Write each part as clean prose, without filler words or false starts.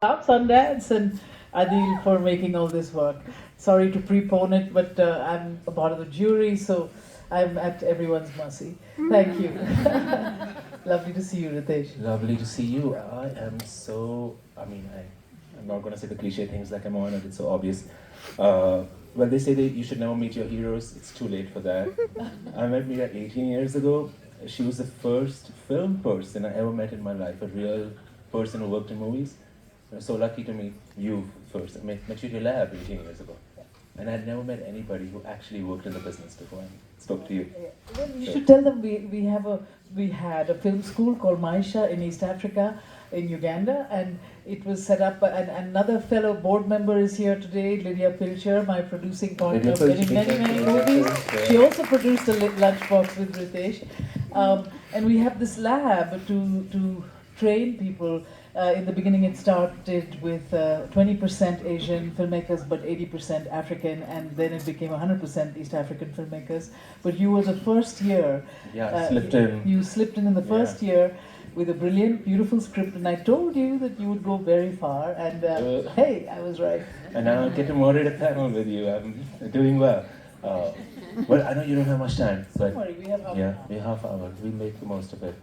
Up Sundance and Adil for making all this work. Sorry to prepone it, but I'm a part of the jury, so I'm at everyone's mercy. Thank you. Lovely to see you, Ritesh. Lovely to see you. I am so, I'm not going to say the cliche things like I'm honored, it's so obvious. Well, they say that you should never meet your heroes, it's too late for that. I met Mira 18 years ago. She was the first film person I ever met in my life, a real person who worked in movies. I was so lucky to meet you first. I met you at your lab 18 years ago. And I'd never met anybody who actually worked in the business before I spoke to you. Well, you should tell them we had a film school called Maisha in East Africa, in Uganda, and it was set up. And another fellow board member is here today, Lydia Pilcher, my producing partner of many movies. She also produced a lunchbox with Ritesh, and we have this lab to train people. In the beginning, it started with 20% Asian filmmakers, but 80% African, and then it became 100% East African filmmakers. But you were the first year. Yeah, slipped in. You slipped in the first year with a brilliant, beautiful script, and I told you that you would go very far, and hey, I was right. And now I'm getting moderate a panel with you. I'm doing well. Well, I know you don't have much time, but Don't worry, we have we have half hour. We make the most of it.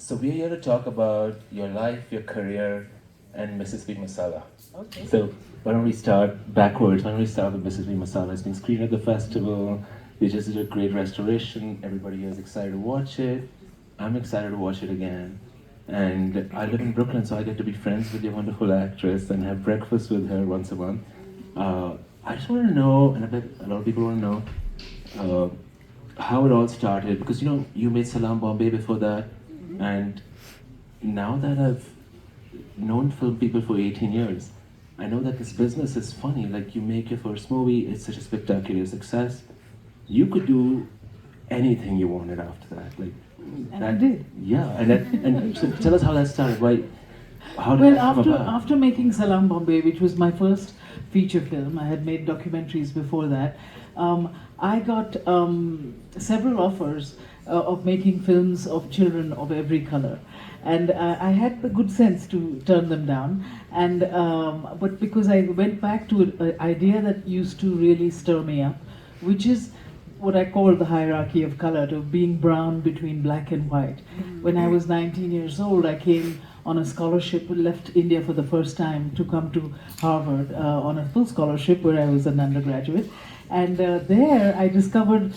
So we're here to talk about your life, your career, and Mississippi Masala. Okay. So why don't we start backwards? Why don't we start with Mississippi Masala? It's been screened at the festival. They just did a great restoration. Everybody here is excited to watch it. I'm excited to watch it again. And I live in Brooklyn, so I get to be friends with your wonderful actress and have breakfast with her once a month. I just want to know, and I bet a lot of people want to know, how it all started. Because you made Salam Bombay before that. And now that I've known film people for 18 years, I know that this business is funny. Like, you make your first movie, it's such a spectacular success. You could do anything you wanted after that. Like, And I did. Yeah, and so tell us how that started. How did Well, that come about? after making Salam Bombay, which was my first feature film, I had made documentaries before that. I got several offers of making films of children of every color, and I had the good sense to turn them down. And but because I went back to an idea that used to really stir me up, which is what I call the hierarchy of color, to being brown between black and white. When I was 19 years old, I came on a scholarship, left India for the first time to come to Harvard on a full scholarship where I was an undergraduate. And there I discovered,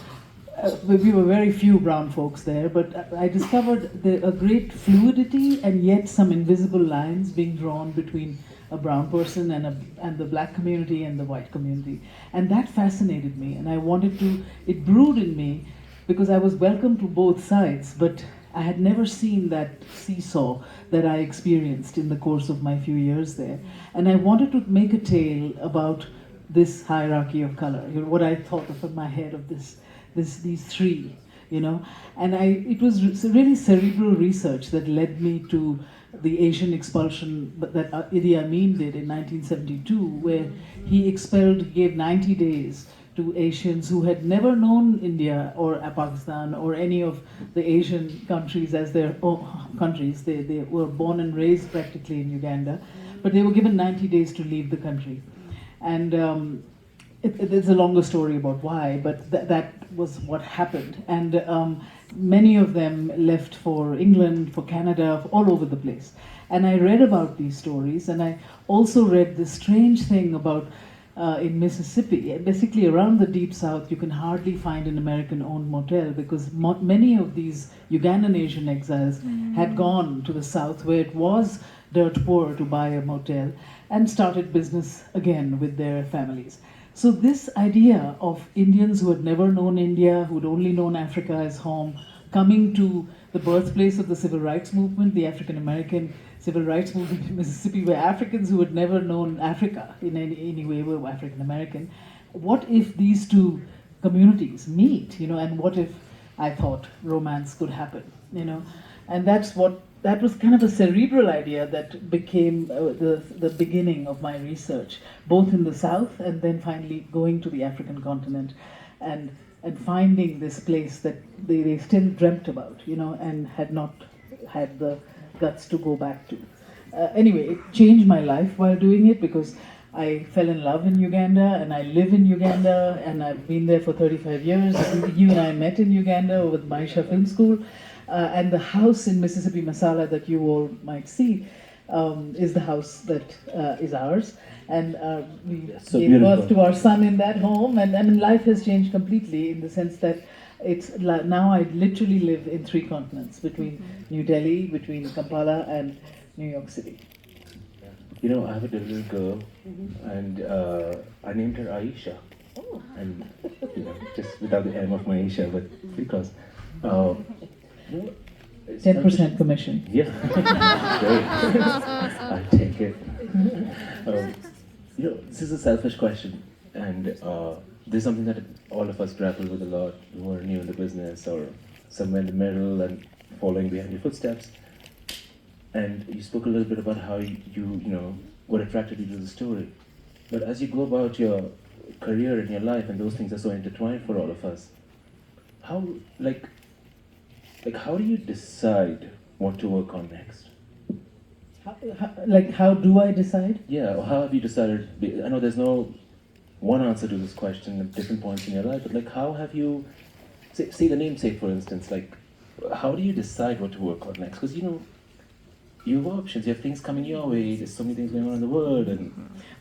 we were very few brown folks there, but I discovered a great fluidity and yet some invisible lines being drawn between a brown person and the black community and the white community. And that fascinated me, and I wanted to, it brewed in me because I was welcome to both sides, but I had never seen that seesaw that I experienced in the course of my few years there. And I wanted to make a tale about this hierarchy of color, what I thought of in my head of these three, and it was really cerebral research that led me to the Asian expulsion that Idi Amin did in 1972, where he gave 90 days to Asians who had never known India or Pakistan or any of the Asian countries as their own countries. They were born and raised practically in Uganda, but they were given 90 days to leave the country. And it's a longer story about why, but that was what happened. And many of them left for England, for Canada, all over the place. And I read about these stories, and I also read this strange thing about in Mississippi, basically around the Deep South, you can hardly find an American-owned motel because many of these Ugandan Asian exiles had gone to the South where it was dirt poor to buy a motel and started business again with their families. So this idea of Indians who had never known India, who had only known Africa as home, coming to the birthplace of the civil rights movement, the African American civil rights movement in Mississippi, where Africans who had never known Africa in any way were African American. What if these two communities meet, and what if, I thought, romance could happen, and that was kind of a cerebral idea that became the beginning of my research, both in the South and then finally going to the African continent and finding this place that they still dreamt about, and had not had the guts to go back to. anyway, it changed my life while doing it because I fell in love in Uganda and I live in Uganda and I've been there for 35 years. You and I met in Uganda with Maisha Film School. And the house in Mississippi Masala that you all might see is the house that is ours. And we So gave birth beautiful. to our son in that home. And I mean, life has changed completely in the sense that now I literally live in 3 continents between New Delhi, between Kampala, and New York City. You know, I have a little girl, and I named her Aisha. And you know, just without the M of Maisha, but because you know, it's 10% commission. Yeah, great. I take it. You know, this is a selfish question, and this is something that all of us grapple with a lot who are new in the business or somewhere in the middle and following behind your footsteps. And you spoke a little bit about how you know, what attracted you to the story. But as you go about your career and your life, and those things are so intertwined for all of us, how, how do you decide what to work on next? How do I decide? Yeah, or how have you decided? I know there's no one answer to this question at different points in your life, but how have you, say the namesake for instance, how do you decide what to work on next? Because you know, you have options, you have things coming your way, there's so many things going on in the world, and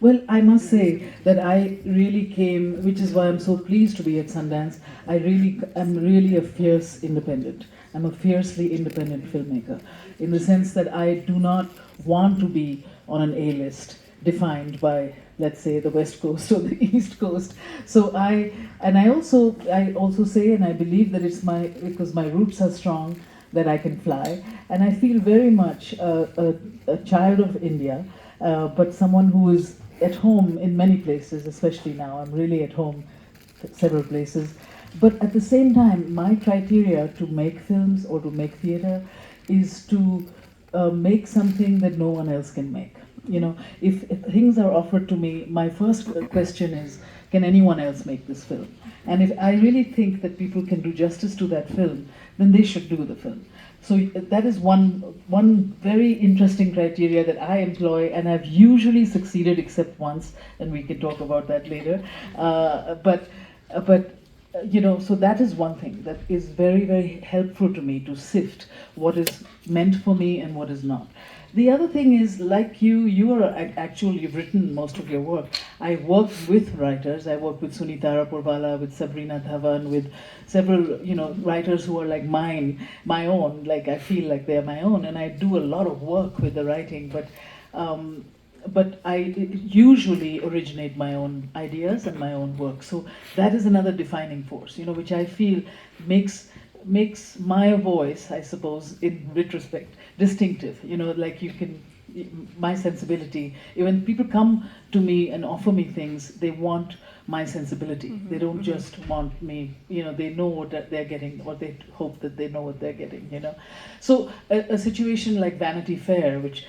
Well, I must say that I really came, which is why I'm so pleased to be at Sundance. I'm really a fierce independent. I'm a fiercely independent filmmaker in the sense that I do not want to be on an A list defined by, let's say, the West Coast or the East Coast. So I also say, and I believe that because my roots are strong, that I can fly. And I feel very much a child of India, but someone who is at home in many places, especially now. I'm really at home at several places. But at the same time, my criteria to make films or to make theater is to make something that no one else can make. You know, if things are offered to me, my first question is, can anyone else make this film? And if I really think that people can do justice to that film, then they should do the film. So that is one very interesting criteria that I employ, and I've usually succeeded except once, and we can talk about that later. But you know, so that is one thing that is very, very helpful to me to sift what is meant for me and what is not. The other thing is, like you've written most of your work. I work with writers. I work with Sunita Purvala, with Sabrina Dhawan, with several, you know, writers who are like my own. Like I feel like they're my own, and I do a lot of work with the writing. But I usually originate my own ideas and my own work. So that is another defining force, you know, which I feel makes my voice, I suppose, in retrospect, distinctive. You know, like my sensibility. When people come to me and offer me things, they want my sensibility. They don't just want me, you know, they know what they're getting, or they hope that they know what they're getting, you know. So a situation like Vanity Fair, which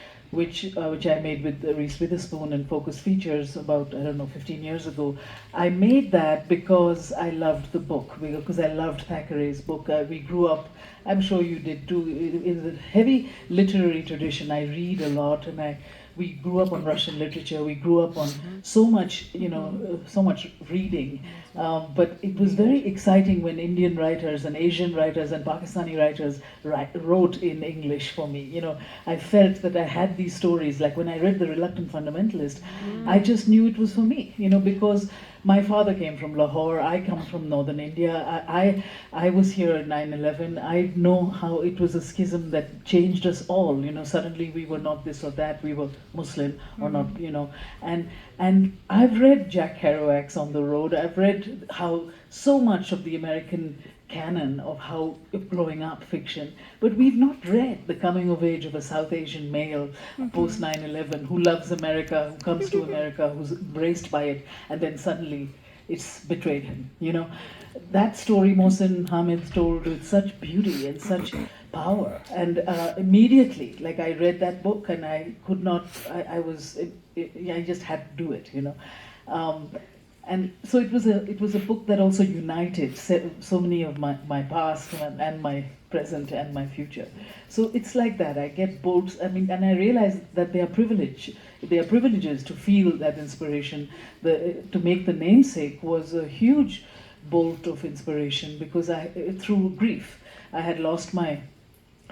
I made with Reese Witherspoon and Focus Features about, I don't know, 15 years ago. I made that because I loved the book, because I loved Thackeray's book. We grew up, I'm sure you did too, in the heavy literary tradition. I read a lot, and we grew up on Russian literature. We grew up on so much, you know, so much reading. But it was very exciting when Indian writers and Asian writers and Pakistani writers wrote in English for me. You know, I felt that I had these stories. Like when I read The Reluctant Fundamentalist, I just knew it was for me. You know, because my father came from Lahore. I come from northern India. I was here at 9/11. I know how it was a schism that changed us all. You know, suddenly we were not this or that. We were Muslim or not. You know, and I've read Jack Kerouac's On the Road. I've read how so much of the American canon of how growing up fiction, but we've not read the coming of age of a South Asian male post 9/11 who loves America, who comes to America, who's embraced by it, and then suddenly it's betrayed him. You know, that story Mohsin Hamid told with such beauty and such power, and immediately, like I read that book and I could not. I just had to do it. You know. And so it was a book that also united so many of my past and my present and my future. So it's like that. I get bolts. I mean, and I realize that they are privilege. They are privileges to feel that inspiration. To make the namesake was a huge bolt of inspiration because through grief, I had lost my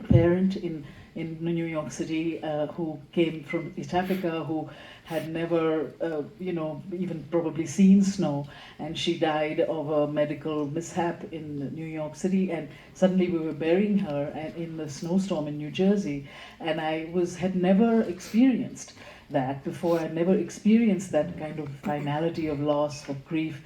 parent in New York City who came from East Africa, who had never, even probably seen snow, and she died of a medical mishap in New York City, and suddenly we were burying her in the snowstorm in New Jersey, and had never experienced that before. I'd never experienced that kind of finality of loss, of grief.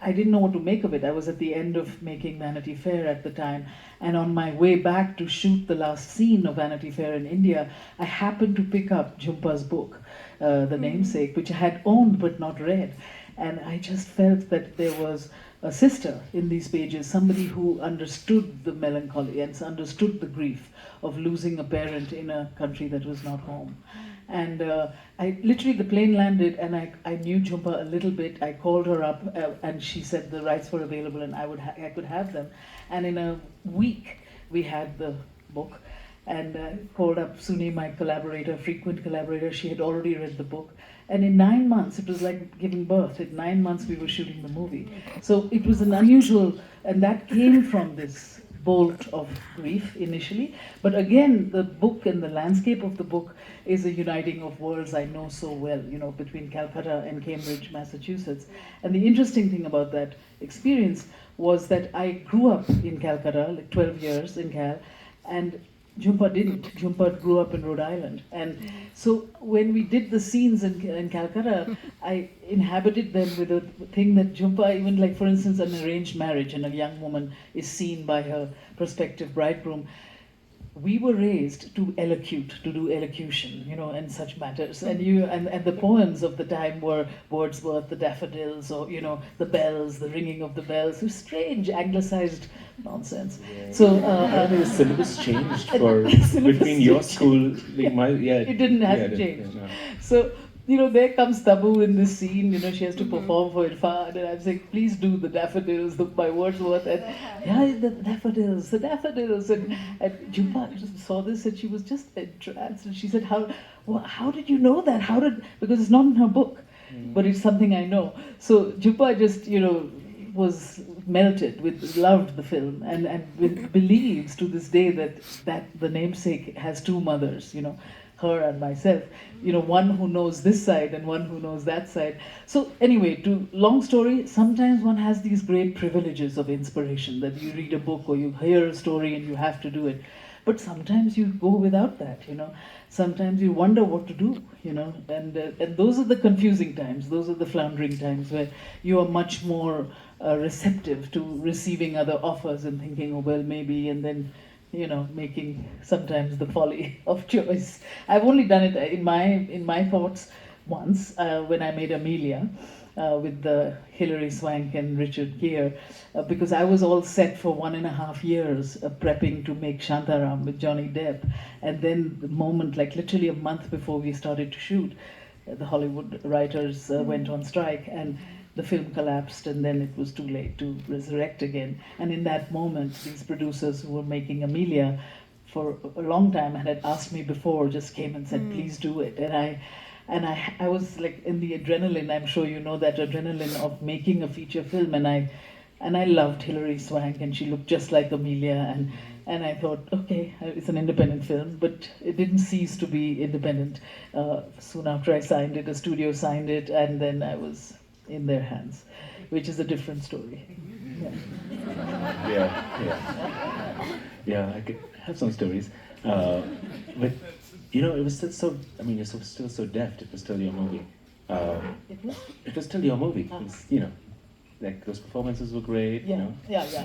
I didn't know what to make of it. I was at the end of making Vanity Fair at the time, and on my way back to shoot the last scene of Vanity Fair in India, I happened to pick up Jhumpa's book, The Namesake, which I had owned but not read. And I just felt that there was a sister in these pages, somebody who understood the melancholy and understood the grief of losing a parent in a country that was not home. And I literally, the plane landed, and I knew Jhumpa a little bit. I called her up, and she said the rights were available, and I could have them. And in a week, we had the book. And called up Suni, my collaborator, frequent collaborator. She had already read the book. And in 9 months, it was like giving birth. In 9 months, we were shooting the movie. So it was an unusual, and that came from this bolt of grief initially. But again, the book and the landscape of the book is a uniting of worlds I know so well, between Calcutta and Cambridge, Massachusetts. And the interesting thing about that experience was that I grew up in Calcutta, like 12 years in Cal, and Jhumpa didn't. Jhumpa grew up in Rhode Island. And so when we did the scenes in Calcutta, I inhabited them with a thing that Jhumpa, even like for instance an arranged marriage and a young woman is seen by her prospective bridegroom. We were raised to do elocution, and such matters. And the poems of the time were Wordsworth, the daffodils, or the bells, the ringing of the bells. It was strange, anglicized nonsense. Yeah. So I think the syllabus changed between your school, it didn't hasn't changed. No. So there comes Tabu in this scene. She has to perform for Irfan, and I'm saying, please do the daffodils, by Wordsworth, and the daffodils, and Jhumpa just saw this, and she was just entranced, and she said, how did you know that? Because it's not in her book, but it's something I know. So Jhumpa just, was melted loved the film, and believes to this day that The Namesake has two mothers, her and myself, one who knows this side and one who knows that side. So anyway, long story, sometimes one has these great privileges of inspiration, that you read a book or you hear a story and you have to do it. But sometimes you go without that, Sometimes you wonder what to do, and those are the confusing times, those are the floundering times where you are much more receptive to receiving other offers and thinking, oh, well, maybe, and then making sometimes the folly of choice. I've only done it in my thoughts once when I made Amelia with the Hilary Swank and Richard Gere, because I was all set for 1.5 years prepping to make Shantaram with Johnny Depp, and then the moment, like literally a month before we started to shoot, the Hollywood writers went on strike, and the film collapsed, and then it was too late to resurrect again. And in that moment, these producers who were making Amelia for a long time and had asked me before just came and said, please do it. And I was like in the adrenaline, I'm sure you know that adrenaline of making a feature film, and I loved Hilary Swank, and she looked just like Amelia, and I thought, okay, it's an independent film, but it didn't cease to be independent. Soon after I signed it, a studio signed it, and then I was in their hands, which is a different story. Yeah, I could have some stories, but it was still so. I mean, you're still so deft. It was still your movie. It was still your movie. It was, like those performances were great. Yeah.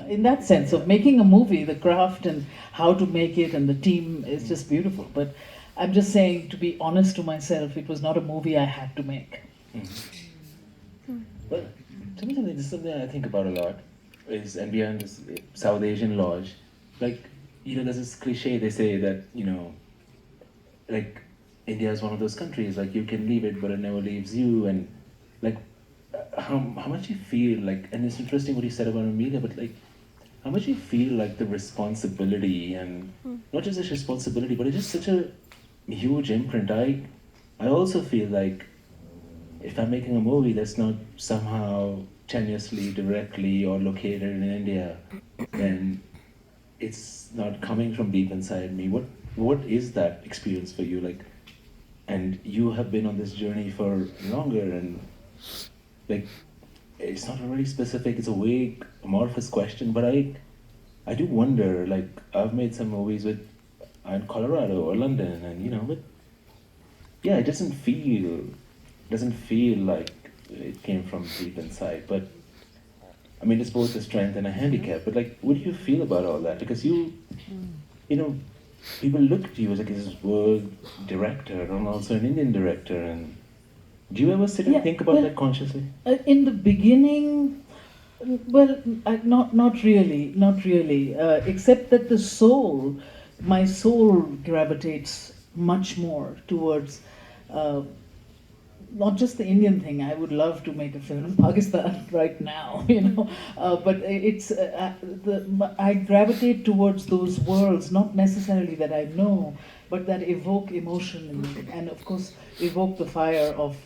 In that sense of making a movie, the craft and how to make it, and the team is just beautiful. But I'm just saying, to be honest to myself, it was not a movie I had to make. Well, tell me something. This is something I think about a lot. And we are in this South Asian lodge. Like, there's this cliche. They say that like India is one of those countries. Like, you can leave it, but it never leaves you. And like, how much you feel like. And it's interesting what you said about Amelia. But like, how much you feel like the responsibility, and not just this responsibility, but it's just such a huge imprint. I also feel like if I'm making a movie that's not somehow tenuously, directly, or located in India, then it's not coming from deep inside me. What is that experience for you? Like, and you have been on this journey for longer, and like, it's not really specific. It's a vague, amorphous question, but I do wonder. Like, I've made some movies with in Colorado or London, and but yeah, it doesn't feel like it came from deep inside. But I mean, it's both a strength and a handicap. But like, what do you feel about all that? Because you know, people look at you as like this world director and also an Indian director. And do you ever sit and Yeah, think about well, that consciously? in the beginning, well, not really, not really. Except that my soul gravitates much more towards uh, not just the Indian thing. I would love to make a film in Pakistan right now, but it's I gravitate towards those worlds, not necessarily that I know, but that evoke emotion in me, and of course evoke the fire of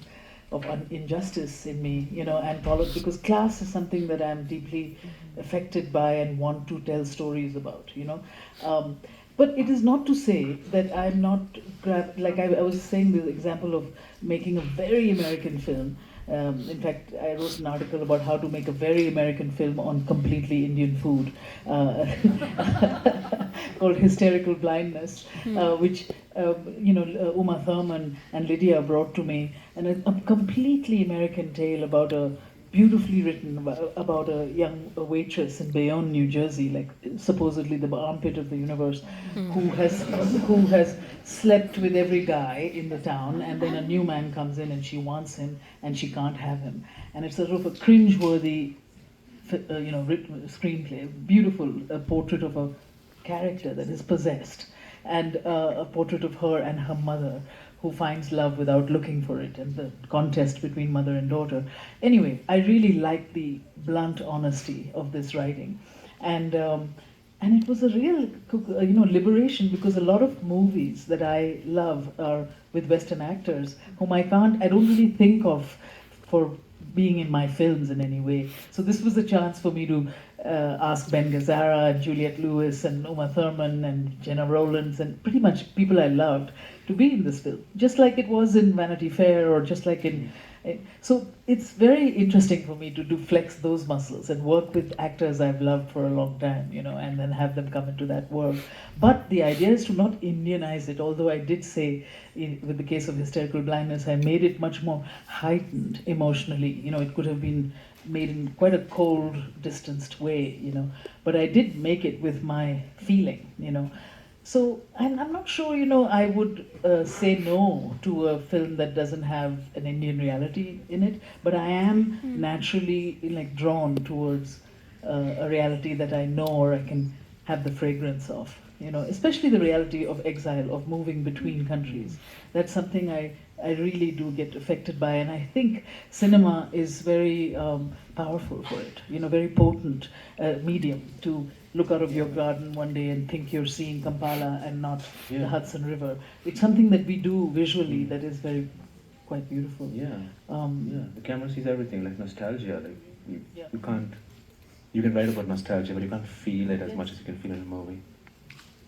injustice in me, and because class is something that I'm deeply affected by and want to tell stories about. Um, but it is not to say that I'm not like I was saying the example of making a very American film. In fact, I wrote an article about how to make a very American film on completely Indian food, uh, called Hysterical Blindness, which Uma Thurman and Lydia brought to me, and a completely American tale about a beautifully written about a young waitress in Bayonne, New Jersey, like supposedly the armpit of the universe, who has slept with every guy in the town, and then a new man comes in and she wants him and she can't have him, and it's sort of a cringeworthy, screenplay, beautiful portrait of a character that is possessed, and a portrait of her and her mother who finds love without looking for it, and the contest between mother and daughter. Anyway, I really like the blunt honesty of this writing, and it was a real liberation, because a lot of movies that I love are with Western actors whom I don't really think of for being in my films in any way. So this was a chance for me to ask Ben Gazzara and Juliette Lewis and Uma Thurman and Jenna Rowlands and pretty much people I loved to be in this film, just like it was in Vanity Fair, or just like in. So it's very interesting for me to do flex those muscles and work with actors I've loved for a long time, and then have them come into that world. But the idea is to not Indianize it, although I did say, with the case of Hysterical Blindness, I made it much more heightened emotionally. It could have been made in quite a cold, distanced way. But I did make it with my feeling. So I'm not sure, I would say no to a film that doesn't have an Indian reality in it, but I am naturally like drawn towards a reality that I know or I can have the fragrance of, especially the reality of exile, of moving between countries. That's something I really do get affected by, and I think cinema is very powerful for it, very potent medium to look out of your garden one day and think you're seeing Kampala and not the Hudson River. It's something that we do visually that is very quite beautiful. Yeah. Yeah. The camera sees everything, like nostalgia. Like Yeah. you can't. You can write about nostalgia, but you can't feel it as much as you can feel in a movie.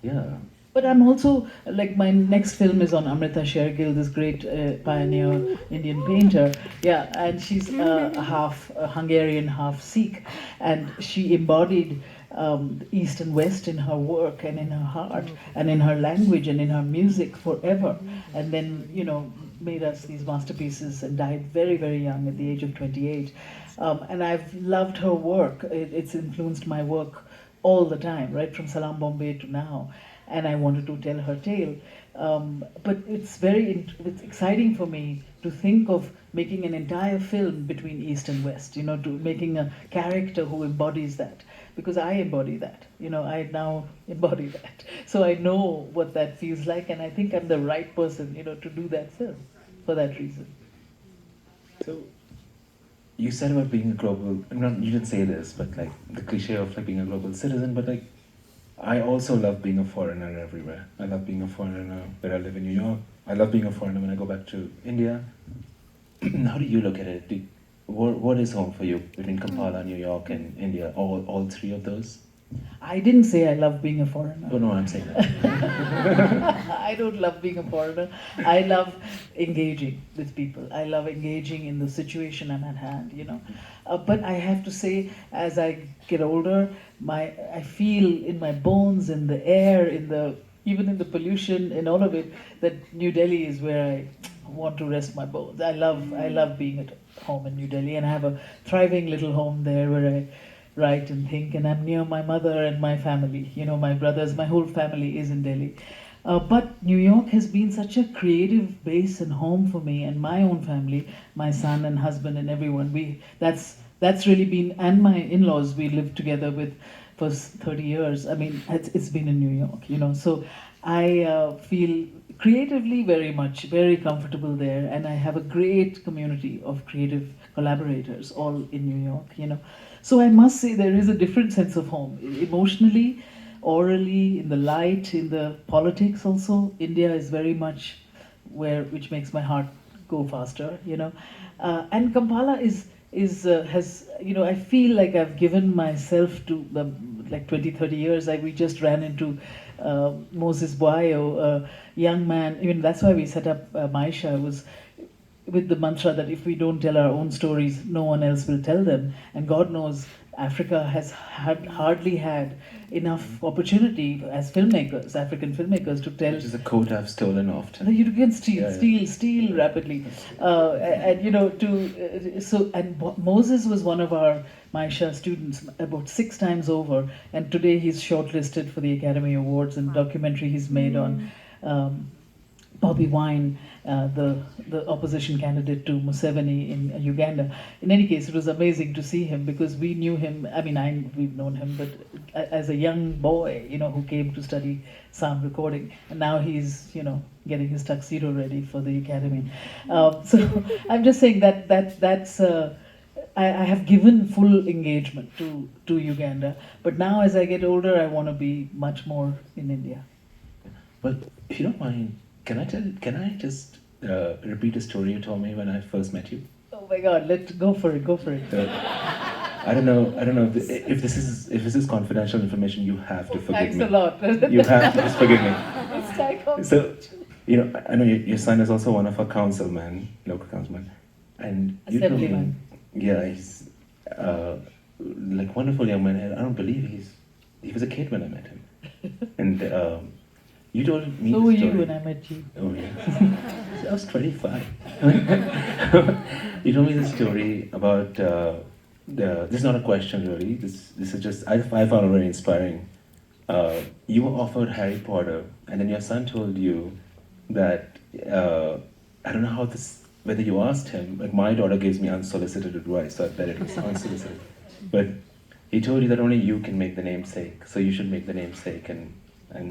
Yeah. But I'm also, like, my next film is on Amrita Shergill, this great pioneer Indian painter. Yeah, and she's half Hungarian, half Sikh, and she embodied East and West in her work and in her heart and in her language and in her music forever. And then, made us these masterpieces and died very, very young at the age of 28. And I've loved her work. It's influenced my work all the time, right from Salam Bombay to now. And I wanted to tell her tale. But it's exciting for me to think of making an entire film between East and West, to making a character who embodies that. Because I embody that, I now embody that. So I know what that feels like, and I think I'm the right person, to do that film for that reason. So you said about being a global, you didn't say this, but like the cliche of like being a global citizen, but like I also love being a foreigner everywhere. I love being a foreigner where I live in New York. I love being a foreigner when I go back to India. How do you look at it? What is home for you between Kampala, New York, and India? All three of those? I didn't say I love being a foreigner. Oh no, I'm saying that. I don't love being a foreigner. I love engaging with people. I love engaging in the situation I'm at hand, you know. But I have to say, as I get older, I feel in my bones, in the air, even in the pollution, in all of it, that New Delhi is where I want to rest my bones. I love being at home in New Delhi, and I have a thriving little home there where I write and think, and I'm near my mother and my family. You know, my brothers, my whole family is in Delhi. But New York has been such a creative base and home for me and my own family, my son and husband and everyone. That's really been, and my in-laws we lived together with for 30 years. I mean, it's been in New York, you know. So I feel creatively very comfortable there, and I have a great community of creative collaborators all in New York, you know. So I must say there is a different sense of home, emotionally, orally, in the light, in the politics also. India is very much which makes my heart go faster, you know. And Kampala has, you know, I feel like I've given myself to like 20, 30 years. We just ran into Moses Boyo, a young man. Even that's why we set up Maisha, was with the mantra that if we don't tell our own stories, no one else will tell them. And God knows Africa has hardly had enough opportunity as filmmakers, African filmmakers, to tell. Which is a quote I've stolen often. You can steal, Yeah, yeah. steal rapidly, and you know Moses was one of our Maisha students about 6 times over, and today he's shortlisted for the Academy Awards and documentary he's made on. Bobby Wine, the opposition candidate to Museveni in Uganda. In any case, it was amazing to see him because we knew him. I mean, we've known him, but as a young boy, you know, who came to study sound recording, and now he's, you know, getting his tuxedo ready for the academy. So I'm just saying that's. I have given full engagement to Uganda, but now as I get older, I want to be much more in India. Well, if you don't mind, can I just repeat a story you told me when I first met you? Oh my God, let's go for it. I don't know if this is confidential information. You have to forgive Thanks me. a lot. You have to just forgive me. It's like, So, you know, I know your son is also one of our councilmen, local councilmen, and you told me, Assemblyman. yeah, he's like wonderful young man. I don't believe he was a kid when I met him, and you told me. So the were story. you when I met you. Oh yeah, I was 25. You told me the story about this is not a question really. This is just I found it very inspiring. You were offered Harry Potter, and then your son told you that I don't know how this whether you asked him. Like my daughter gives me unsolicited advice, so I bet it was unsolicited. But he told you that only you can make the namesake, so you should make the namesake and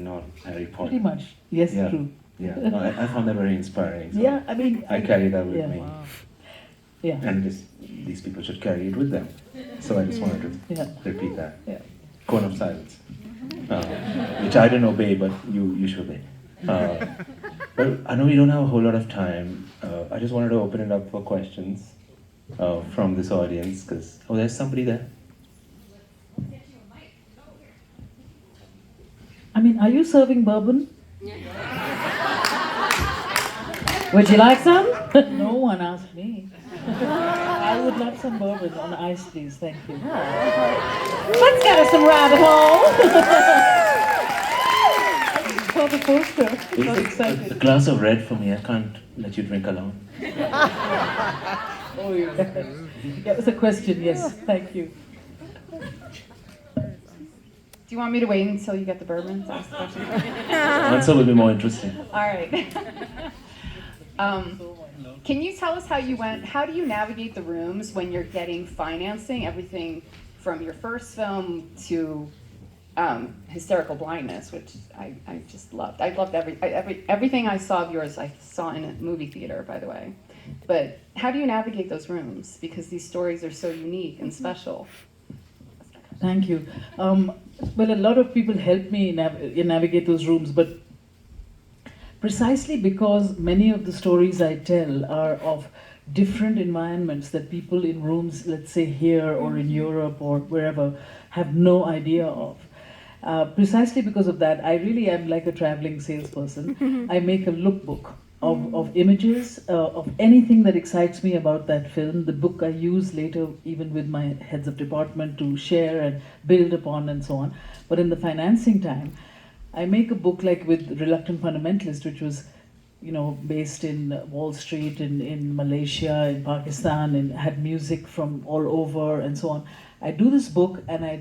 not Harry Potter. Pretty much. Yes, Yeah. true. Yeah, no, I found that very inspiring. So Yeah, I mean. I carry that with yeah. me, Wow. Yeah. and these people should carry it with them. So I just wanted to Yeah. repeat that. Yeah. Cone of silence, which I didn't obey, but you should obey. Well, I know we don't have a whole lot of time. I just wanted to open it up for questions from this audience, because there's somebody there. I mean, are you serving bourbon? Would you like some? No one asked me. I would love some bourbon on ice, please. Thank you. Let's get us some rabbit hole. I saw the poster. I got A excited. glass of red for me. I can't let you drink alone. Oh, yeah. That was a question. Yes. Thank you. Do you want me to wait until you get the bourbon to ask the question? Answer will be more interesting. All right. Can you tell us how do you navigate the rooms when you're getting financing, everything from your first film to Hysterical Blindness, which I just loved. I loved everything I saw of yours, I saw in a movie theater, by the way. But how do you navigate those rooms? Because these stories are so unique and special. Thank you. Well, a lot of people help me navigate those rooms, but precisely because many of the stories I tell are of different environments that people in rooms, let's say here or in Europe or wherever, have no idea of. Precisely because of that, I really am like a traveling salesperson. I make a lookbook of images, of anything that excites me about that film. The book I use later, even with my heads of department, to share and build upon and so on. But in the financing time, I make a book like with Reluctant Fundamentalist, which was, based in Wall Street, in Malaysia, in Pakistan, and had music from all over and so on. I do this book and I